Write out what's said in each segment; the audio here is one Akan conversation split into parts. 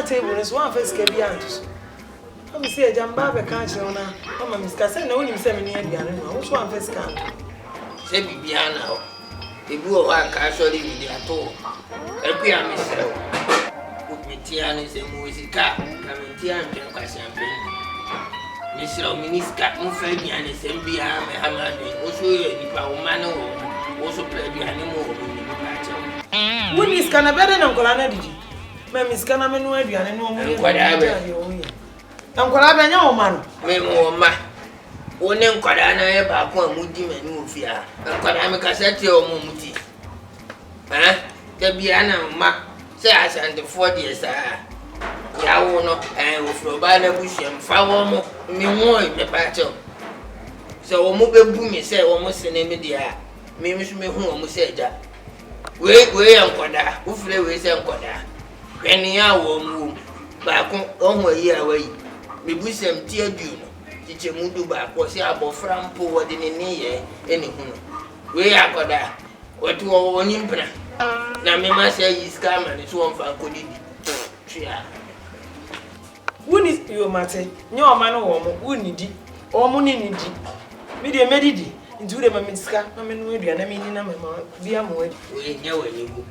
Table is one face can be anxious. I'm say Jamba can't on a miscast and only 7 years. Which one face can say Bibiana? The blue one casually with the atoll. Every myself. Put me Tianis and Musica, coming Tian and champagne. Mr. Minisca, Mufabian is MBA, Hamadi, also a Mano, also play the animal. When is Canabella and Colana did you? Miss Canaman, no idea, and no more. Uncle Abanya, man. Memo, one name Quadana about one moody and Mufia, and Quadamica set your mumuti. Eh? The Biana, ma, say I sent the 4 years. Yawono, and with Robana Bush and Fawamo, me more in the battle. So, Mobile Boomy say almost in the media. Miss me who almost said that. Wait, Uncle, who flew with Uncle. When you are warm, back on a year away, Mmebusem tear dune, teach a mudu back was about from poor than in a year, any who. We are got that. What you are on implant. Now, me must say, you scam and it's one for Cody. When is your matter? No man or woman, need it, or money need it. Media medidi, into the Mamiska, Mamin, and I mean, dear Moed, we know when you.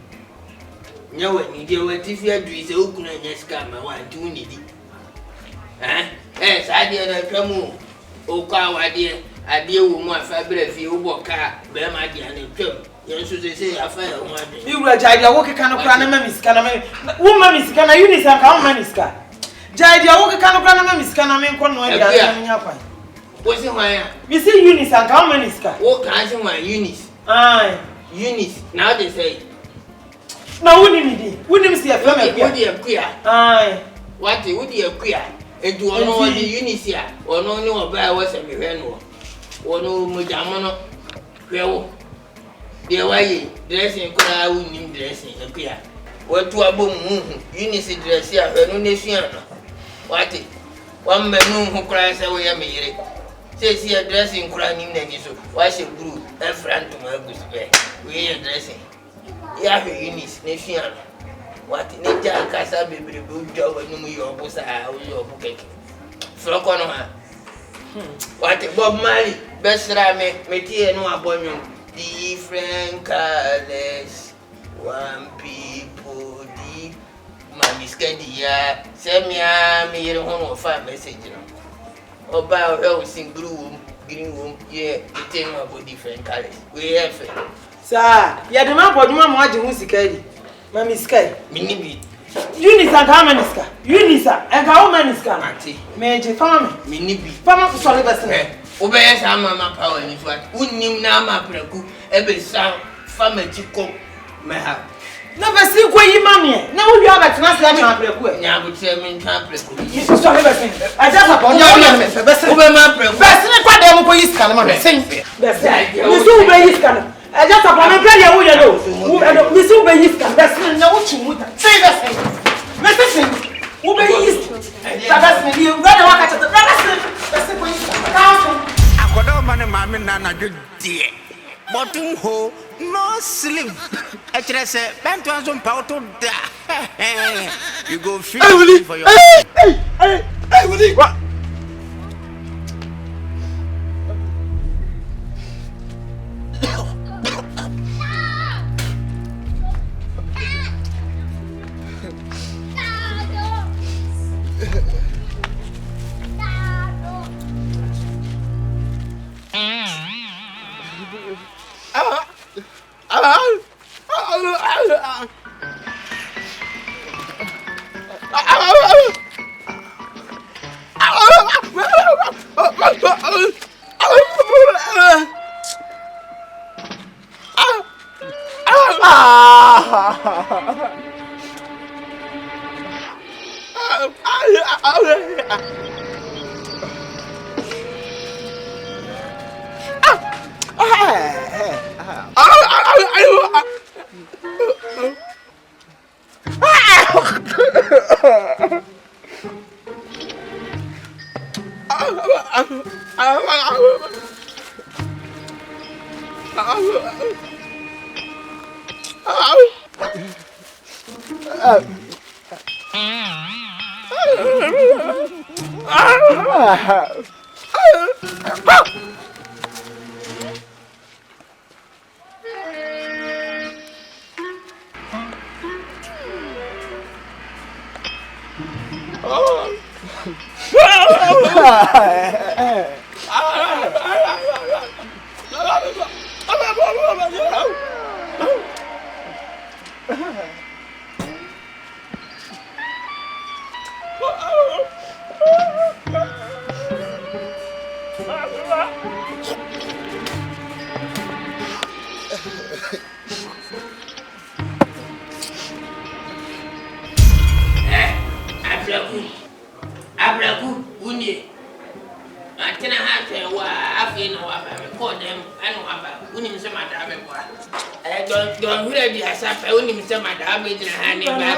No, when you were if you had to open and just come, I want to need it. Yes, I did a come. Oh, cow, I dear woman, fabric, you walk car, bear my dear, and come. Yes, they say, I fell one day. You were Jadia walk a can of Granamis, Caname, woman is Cana Unis and Calmanisca. Jadia walk a can of Granamis, Canaman, Conway, what's in my Miss Unis and Calmanisca? What kinds of my Unis? Aye, Unis, now they say. No, wouldn't see a family. Would you queer? Aye, what would you queer? And to know the Unisia, or no by was a Mirano, or no Mujamano, well, dear, why dressing could I wouldn't dressing a queer. What to a boom, Unicy dress here, no nation. What One man who cries away a mere. Says he addressing crying in so why she grew a friend to my good bed. We are dressing. Yahoo Unis, Nation. What in a jar casa baby blue job and no your boss or your book. Flock on her. What Bob Marley, best rame, Metia no abonium, different colors, one people, deep, Mammy Scandia, send me a home of 5 messages. About her sing blue, green room, yeah, the thing about different colors. We have it. Sir, you had the map of your mother who's a Mammy Sky, Minibi. Unisa and Harmoniska, Unisa and Harmoniska, Major Farm, Minibi, Farmer for Soliver. Obey some mamma power in his wife. Wouldn't you now, my precu, every sound, family chico, may have. Never see where you mammy. Now you have a translation of precu. Now, would say, I just upon your best over my precu. Best in a quadrum for his calendar. Best, you do obey his calendar. I just upon a prayer, you know. We still obey his calendar. No, what you would say the same. Mr. Obey his calendar. You rather walk at the I got no money, mammy, Nana, good dear. Bottom hole, no slim. Actually, I said, Bantuans on power to die. You go free for your. Hey, what? Abraku, Uni. I can have a wife in a call them and Unim some I don't really as I found him some damage in a hand in my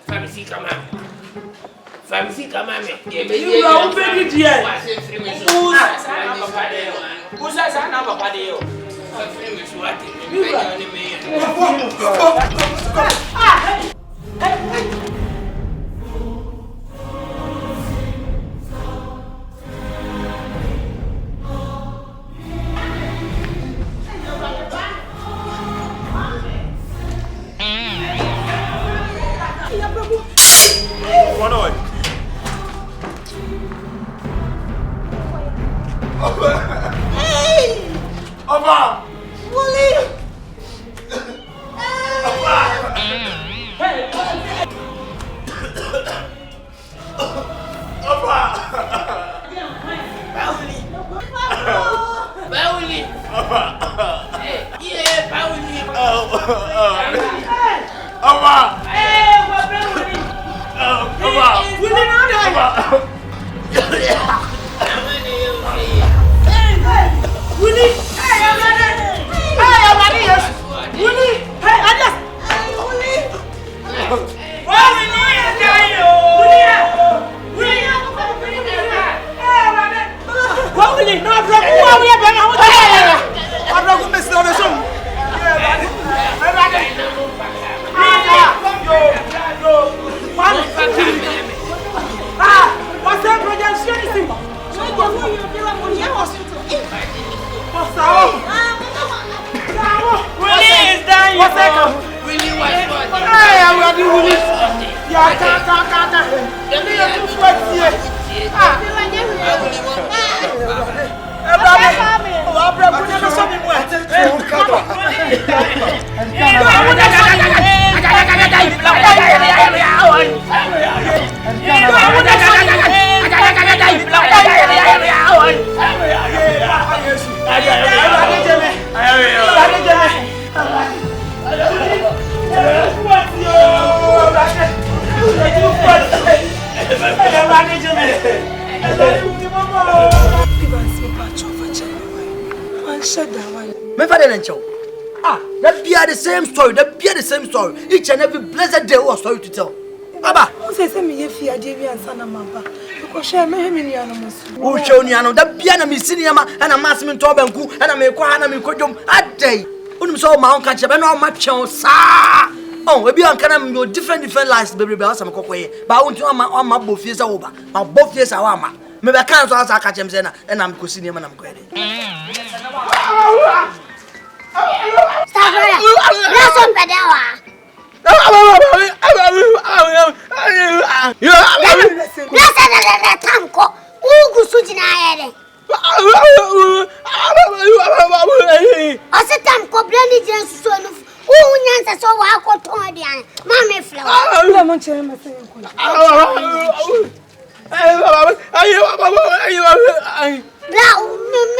Family come out. Family come out. You know, very dear. Who's that number? What on? Hey! Oba! Wally! Oba! Hey! Oba! Pauli! Pauli! Oba! Hey! Yeah, Pauli! Oba! Hey, Pauli! Oba! We didn't know that! Willie! Hey, I'm ready! Hey, I'm ready! Yes! Willie! Hey, I just... Hey, Willie! Why we need to die? Willie! Wuli, no problem. We are better. I'm not going to miss the show. What's that projection? That be the same story. That be the same story. Each and every blessed day was story to tell. Baba, who says me if you are Devi and Sana Mamba? Because share me animals. Who show you that piano me cinema and a massman tobanku and a mequana me codum a day. So Mount Catcher and all much on sa. Oh, maybe I can go different lives, baby bells and coquay. But I want to on my both years over. My both years are maybe I can't ask I catch him and I'm cousin and I'm credit. Stop it! That's on Padawa. Tanko, who goes to deny it? I said, Tanko, Blaney Jensen, who answers so I got to Indian. Mammy Flower. Lemon chair, my friend.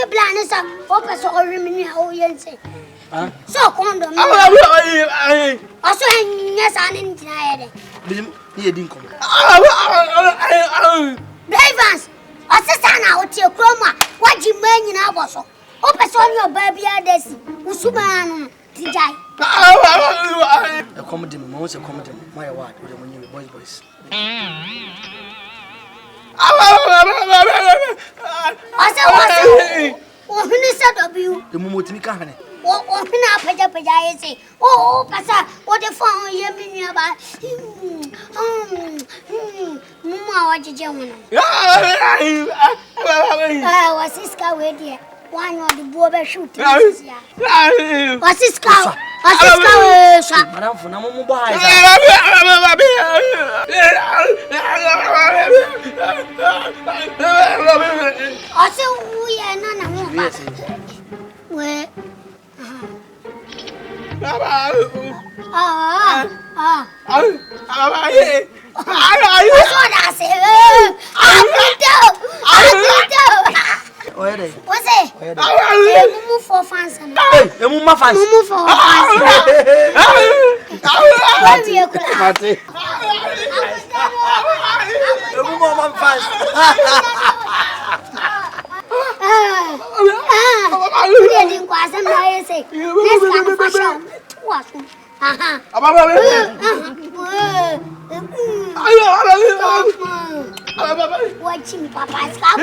Blanis up, Papa saw remaining how you say. So condom. Also, yes, I didn't deny it. He didn't come. Drivers, assistant out your chroma. What you mean in our bosso? Open on your baby others. Usuman, Tijai. Accommodate most accommodate my word when you boys. I said, what of you? The Mumutimika. Oh, Passa, what the phone you mean about? Mama, what did you want? What's this car with you? One of the boy shooting. What's this car? What's this car? Madame for no more. Also, we are none of where? What's it? Move for fans. Hey, move my fans. Move for fans. Watching Papa's car.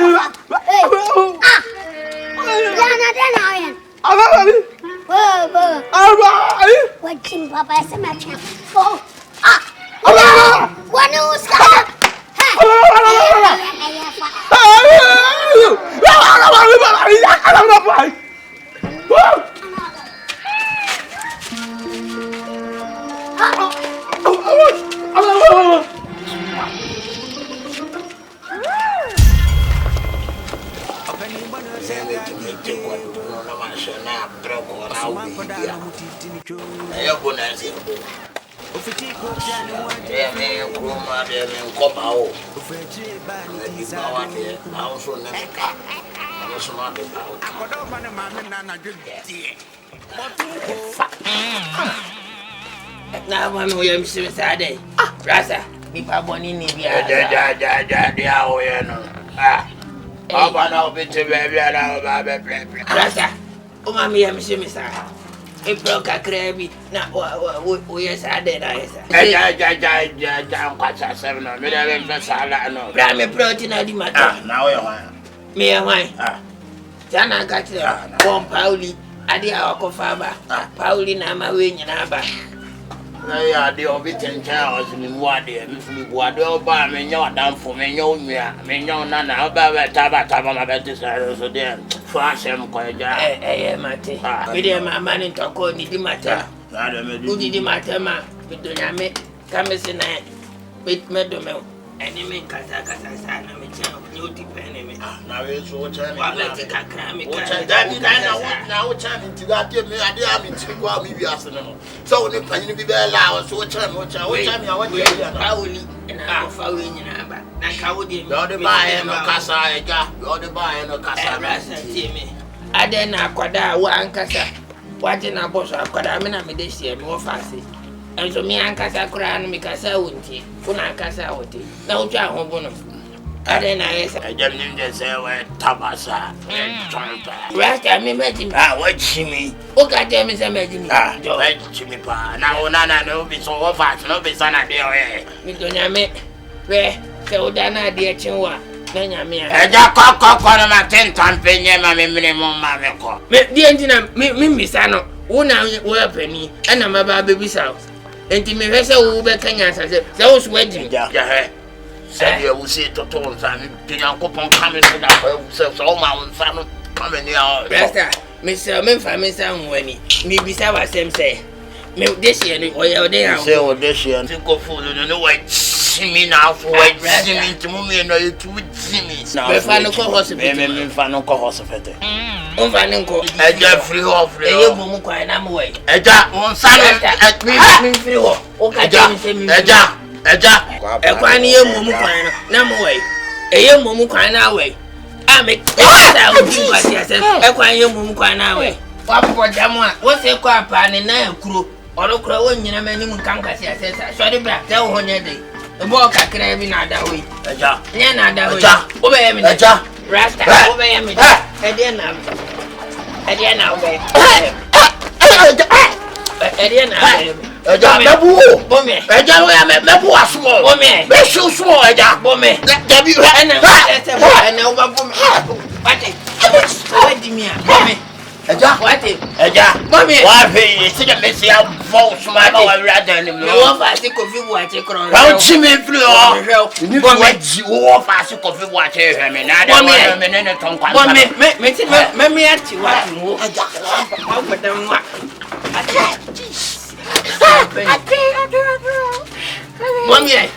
Watching Papa's match. Oh, one who's Now, one way I'm suicide. Rasa, if I want in India, how about now, bitch, baby, Rasa, oh, mammy, I'm suicide. It broke a crabby. Now, we are sad. I said, I'm quite a 7 or middle and salad. No, Brammy protein, I did my now. Me and wine. Sana kati bom Pauli ade akofaba Pauli na ma we nyina ba na ya de obi tencha osimi muade mi buade oba me nya adamfo me nya onua me nya ona na oba ba taba ma bete so de fashion ko ja mate me de mama ni toko ni di mate ya de me di mate ma bidonya me kamese na me do me eni me kasa sana me cha ni oti pene me na we so cha me wala ti kakra me ka dani na wo cha me ti ade me ade a me ti kwa me wiase no so ne panyin bi be la so cha me wo cha me a wo de ya na Pauli na fa we nyina ba na ka wo de yo de ba e no kasa eja yo de ba e no kasa rasa ti me ade na akwada wa ankasa waje na boso akwada me na me de sie me wo fa se enso mi ankasa kura no mi kasa wonti kuna ankasa wote na utwa ho bono ade na yesa eja nim de se we tabasa tonta rasta mi meji wa chimi o ka de mi se meji mi jo wa chimi pa na ona na no bi so wo fa no bi sana de o mi do nyame we se o da na de chinwa na nyame eja ko na ma ten tan pe nye ma me mne mo ma me ko me di entina mi misa no wo na wo apani ana ma ba bebisa enti me hwese wo be kanya sase se wo so wadi ja he se ye wo se toto nsa ni tiyan ko pon kame so da ko se so ma nsa no kame ni a rasta me se me fa me sa nwani mi bisa wa sem se me deshi ni oya ode ya se o deshi an ti ko fu no wa chimi na fo wa chimi ti mu me no tu chimi me fa no ko hospital me fa no ko hospital on va nko eja free off eye bo mu kwa na mo we eja on sa mi free ho o ka je mi se mi eja e kwa ni ye mo mu kwa na mo we eye mo mu kwa na we a me sa o ju kwa si ase e kwa ye mo mu kwa na we wa po jamu a wo se kwa pa ni na ekuro oro kuro wo nyina mani mu kan kwa si ase sa so de bra te ho nya de e bo kakra bi na da we eja nya na da we o be ye mi eja rasta o be ye mi e de na o be e na eja mebu Bome. Eja we mebu asmo. Bome. Be show so eja. Bome. Dabi Ena uba bome. Wate. Wadi mi a. Bome. Eja. Wate. Eja. Bome. Wa fe se de mesi a vo suma ba wa rada ni Me wo fa si kofi bu ache kron. Ba chi me fri o. Ni bome ji wo fa si kofi bu ache hwe me na da me ne ton kwa. Bome. Me ati wati wo. Eja. Wa padam wa. Mommy,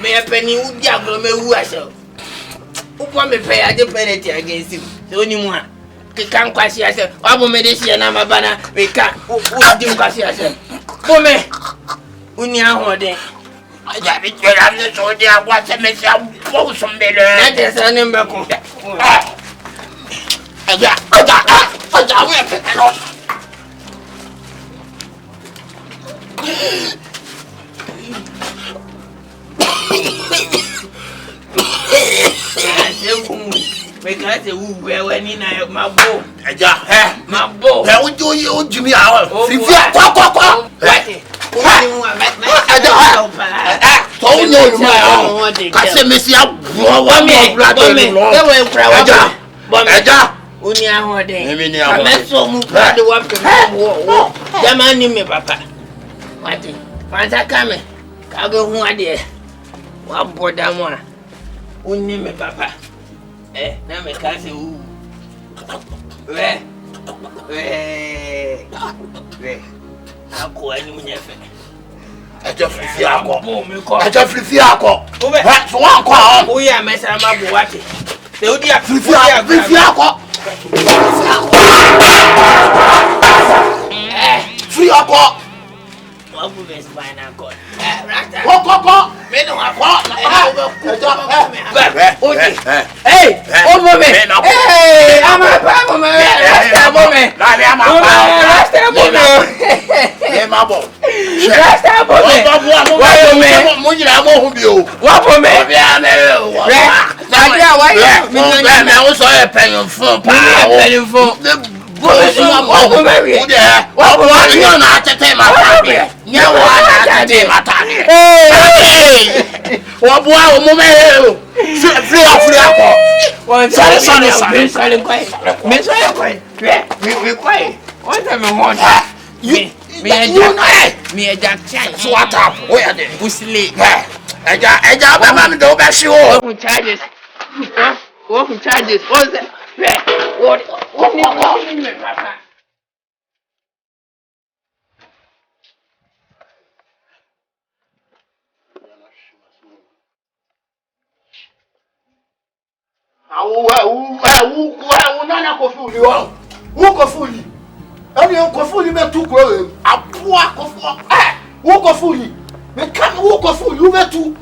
me a penny would diablo me who I shall. Who me pay a penalty against him? The only one. Can't quite see yourself. I will meditation and my banner. We can't do quite see yourself. For me, Unia Hode. I got it. I'm the soldier. What's a mess? I'm some better. That is a number. I got. Because the when in my bow, my bow, how would you do me out? What? I said, Missy, Unia Hode, I met so much the work Jamani me, papa. What? Once I come, I'll go one day. One poor damn one. Uni me, papa. Na me kasi u. We. Ako ani munyefe. Eja fifi ako. Eja fifi ako. So wan ko. O ya mesa mabu wate. Se odi a fifi ako. Free ako. Wabu be spinal cord. Rasta. Ko. Me no akọ. Hey, over me. Hey, I'm a problem. Rasta me. Rasta Free up. Sorry. We quiet. What am I want? Me a jack chance. What up? Where they? Busily. Eja, Baba, me do be sure. Who charges? Who charges? What's that? What? Papa? Nana kofuli wa. Who kofuli? Ani kofuli me tu ko. Apoa kofuli. Who kofuli? Me kan who kofuli you me tu.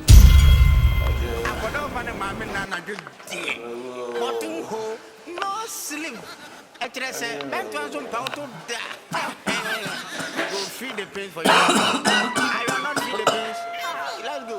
No slim. Actually, bent on some pound to go feed the pain for you. I will not feed the pain. Let's go.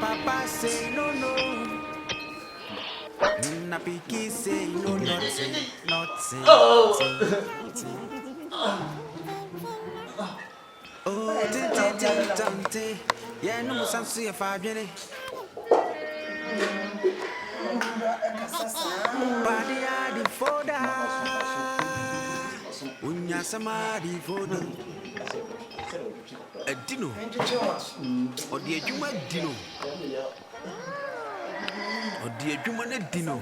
Papa say no. Na piki say no, nothing. Oh, tante. Yeah, no more sense if I get it. Body adi foda. Unya samadi foda. A dino. Or the Juma dino. Or the Juma dino.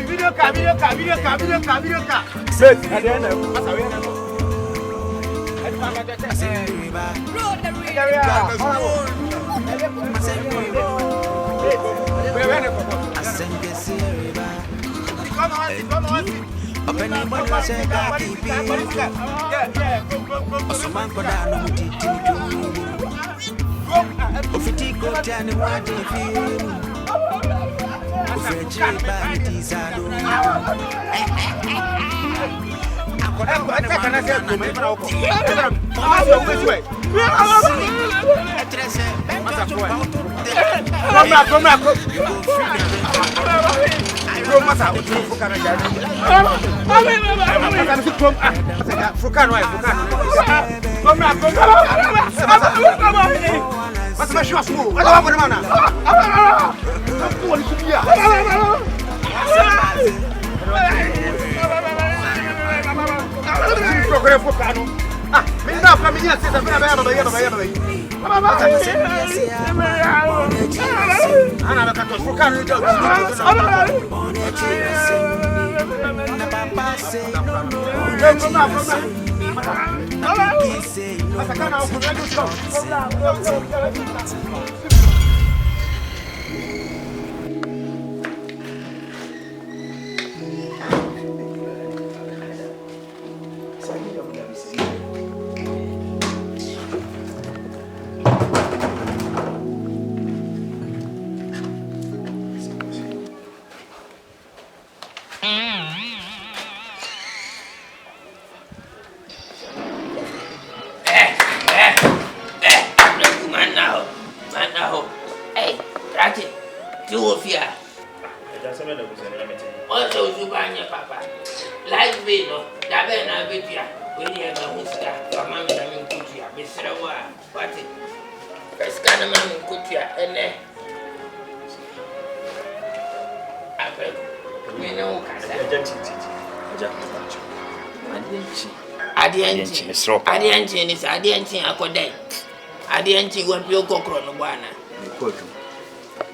Video car.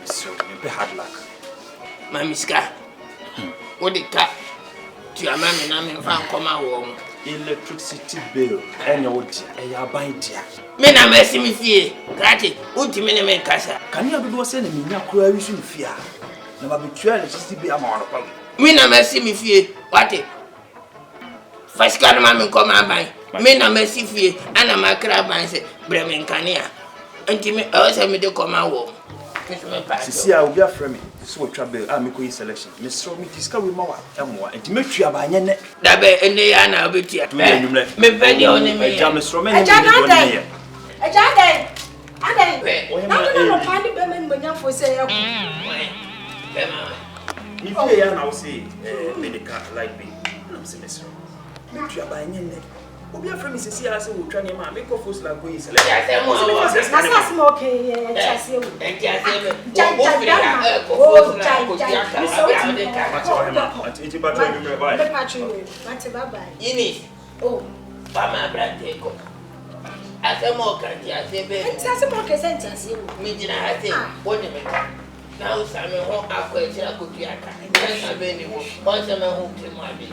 So, me hard luck. Mamiska. What the cat? To your mammy, and found come out. Electricity bill, and your buying dear. Men are messing with you. Ratty, what do you mean, make us? Can you be sending me now? Query soon fear. Never be trying to be a man. Men are messing with you. What it? First car, mammy, come out by. Men are messing with you, and I'm a crab and say, Bremen Cania. And Timmy also made the come out. See, I will be a friend. So trouble, I'm making selection. Miss Romy, discover more and more, and to make you a banyan. Dabe, and they are now with you. Me penny on me, James Roman. I can't. For say, if they are now say, medical like me, I'm semester. Make you a banyan. Obi afre mi sisi ase wo twa ne ma me ko fos la go yi sele na smoke chase wo iti ba twa mi ba me patchu mate baba yini oh ba ma brande ko ase mo kan ti ase be ase mo ke se chase wo mi jina ase wo ne me na o sa me ho akọ e tira ko tuaka na be ni wo o se me ho ti mo abi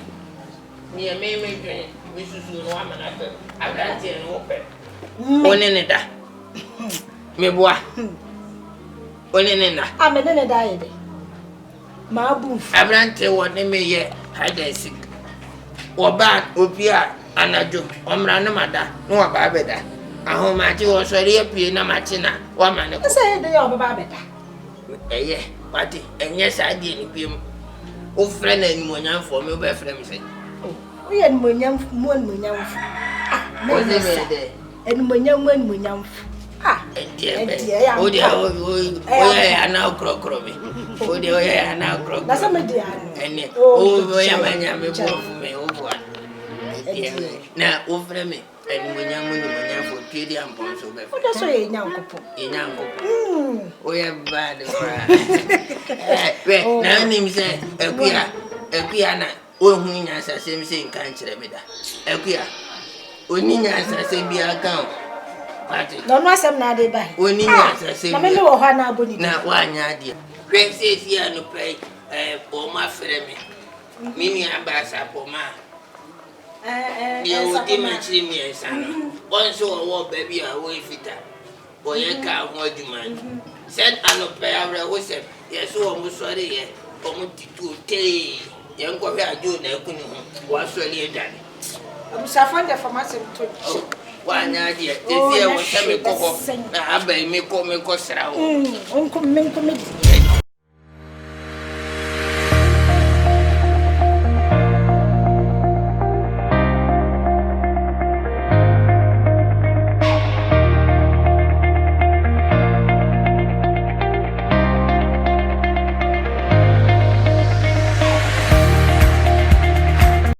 ni e me dwen Misusu no amanata abrantie no pe one ne da meboa one ne na amene ne da yede ma bu abrantie wone me ye hadesik oba opia anajo omra no mada no oba abeda ahoma ti wo sori apie na machina wa mane ko say de yo oba abeda eye pati enye sa die ni biem o frɛ na ni monyan fo me oba frɛ me se oye ni monyam fu o se me de eni monyam fu dia o ya ana krokro me o dia o ya ana krokro na se me dia no ene o ya manya me bo fu me o bo na o frɛ me eni monyam fu tie dia mbon so be o da so ye nyankopo o ya ba de we na ni mi se ekuya na o hu nya asase mi se nkan kire me da ekuya oni nya asase bi aka o pati no asem na de bai oni nya asase na me le wo ha na aboni na wa nya de hwe se si anu pe o ma frɛ me mini abasa po ma o di ma chiri mi esano onso wo ba bi a wo ifita o ye ka ho aduma said anu pe awre wo se yeso o mu sori ye o mu titu te yanko hwe ajo na ekunu ho wa sori edane abusafan de pharmacy to wa nya de ezi e wo se me kokko na aba me ko sra wo onko me